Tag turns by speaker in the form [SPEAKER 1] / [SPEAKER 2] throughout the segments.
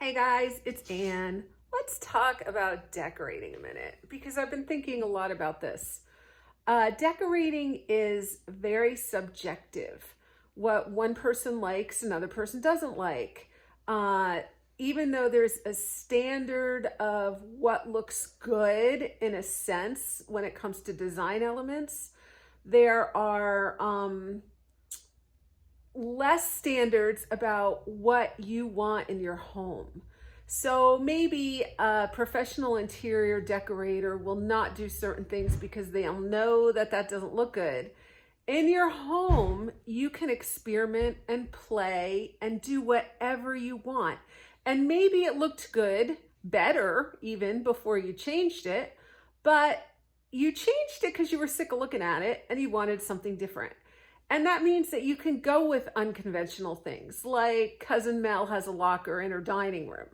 [SPEAKER 1] Hey guys, it's Anne. Let's talk about decorating a minute because I've been thinking a lot about this. Decorating is very subjective. What one person likes, another person doesn't like. Even though there's a standard of what looks good in a sense when it comes to design elements, there are less standards about what you want in your home. So maybe a professional interior decorator will not do certain things because they'll know that that doesn't look good. In your home, you can experiment and play and do whatever you want. And maybe it looked good, better even before you changed it, but you changed it because you were sick of looking at it and you wanted something different. And that means that you can go with unconventional things, like Cousin Mel has a locker in her dining room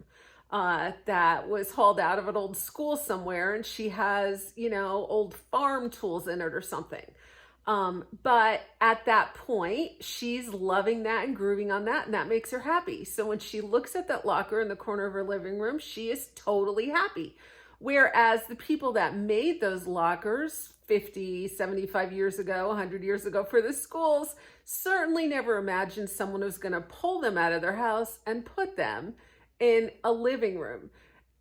[SPEAKER 1] that was hauled out of an old school somewhere, and she has, old farm tools in it or something. But at that point, she's loving that and grooving on that, and that makes her happy. So when she looks at that locker in the corner of her living room, she is totally happy. Whereas the people that made those lockers 50, 75 years ago, 100 years ago for the schools certainly never imagined someone was going to pull them out of their house and put them in a living room.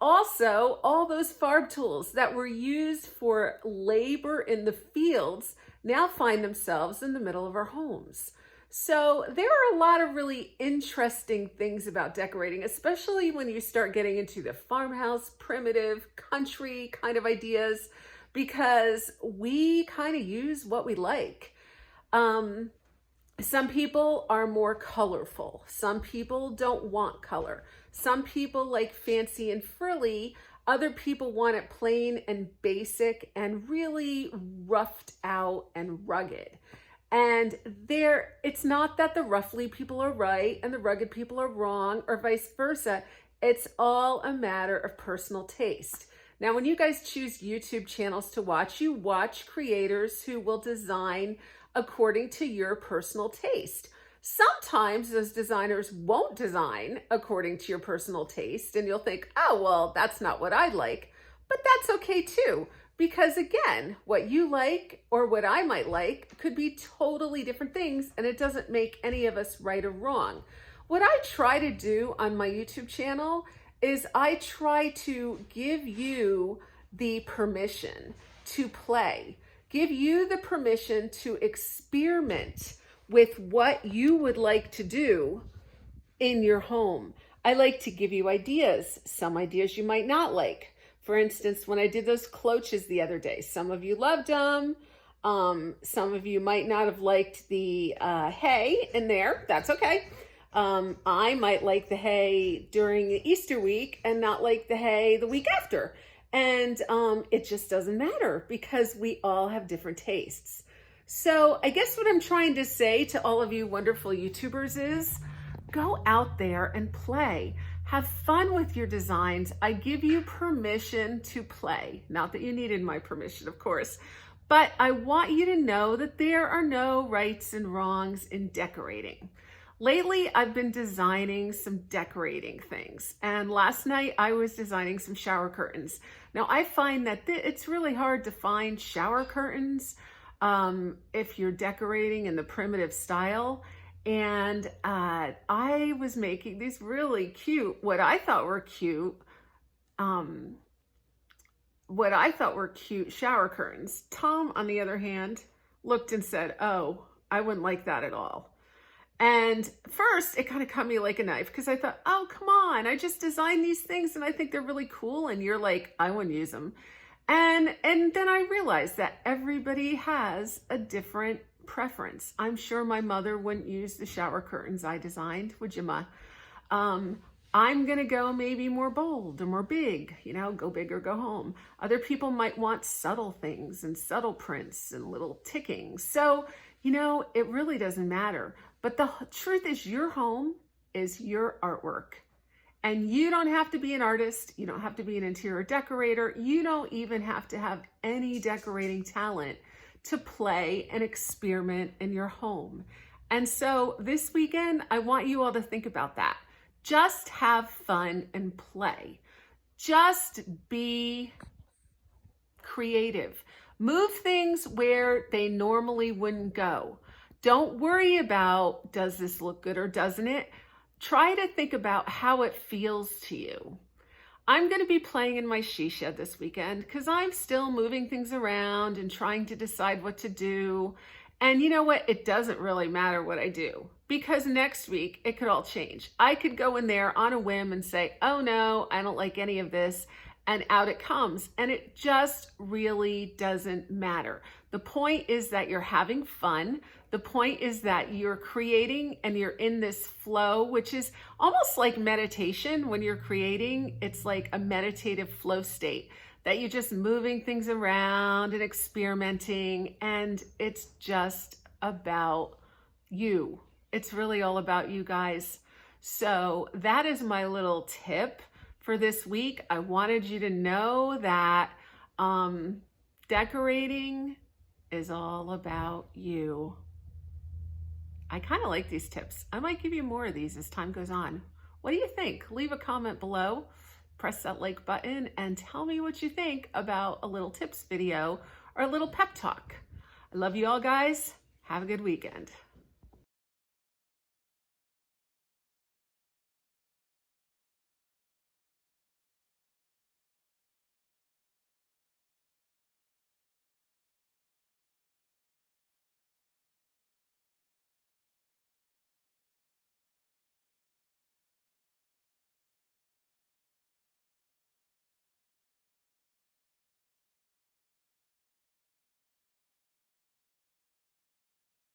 [SPEAKER 1] Also, all those farm tools that were used for labor in the fields now find themselves in the middle of our homes. So there are a lot of really interesting things about decorating, especially when you start getting into the farmhouse, primitive, country kind of ideas, because we kind of use what we like. Some people are more colorful. Some people don't want color. Some people like fancy and frilly. Other people want it plain and basic and really roughed out and rugged. And it's not that the roughly people are right and the rugged people are wrong or vice versa. It's all a matter of personal taste. Now, when you guys choose YouTube channels to watch, you watch creators who will design according to your personal taste. Sometimes those designers won't design according to your personal taste, and you'll think, oh, well, that's not what I like. But that's okay too. Because again, what you like or what I might like could be totally different things, and it doesn't make any of us right or wrong. What I try to do on my YouTube channel is I try to give you the permission to play, give you the permission to experiment with what you would like to do in your home. I like to give you ideas, some ideas you might not like. For instance, when I did those cloches the other day, some of you loved them. Some of you might not have liked the hay in there. That's okay. I might like the hay during the Easter week and not like the hay the week after. And it just doesn't matter because we all have different tastes. So I guess what I'm trying to say to all of you wonderful YouTubers is go out there and play. Have fun with your designs. I give you permission to play. Not that you needed my permission, of course, but I want you to know that there are no rights and wrongs in decorating. Lately, I've been designing some decorating things, and last night I was designing some shower curtains. Now, I find that it's really hard to find shower curtains if you're decorating in the primitive style. And I was making these really cute, what I thought were cute shower curtains. Tom, on the other hand, looked and said, oh, I wouldn't like that at all. And first, it kind of cut me like a knife because I thought, oh, come on, I just designed these things and I think they're really cool. And you're like, I wouldn't use them. And then I realized that everybody has a different preference. I'm sure my mother wouldn't use the shower curtains I designed, would you, Ma? I'm gonna go maybe more bold or more big, go big or go home. Other people might want subtle things and subtle prints and little ticking. So, it really doesn't matter. But the truth is your home is your artwork. And you don't have to be an artist. You don't have to be an interior decorator. You don't even have to have any decorating talent to play and experiment in your home. And so this weekend, I want you all to think about that. Just have fun and play. Just be creative. Move things where they normally wouldn't go. Don't worry about, does this look good or doesn't it? Try to think about how it feels to you. I'm going to be playing in my she shed this weekend because I'm still moving things around and trying to decide what to do. And you know what? It doesn't really matter what I do because next week it could all change. I could go in there on a whim and say, oh no, I don't like any of this. And out it comes. And it just really doesn't matter. The point is that you're having fun. The point is that you're creating and you're in this flow, which is almost like meditation. When you're creating, it's like a meditative flow state that you're just moving things around and experimenting. And it's just about you. It's really all about you guys. So that is my little tip for this week. I wanted you to know that decorating is all about you. I kind of like these tips. I might give you more of these as time goes on. What do you think? Leave a comment below, press that like button, and tell me what you think about a little tips video or a little pep talk. I love you all, guys. Have a good weekend.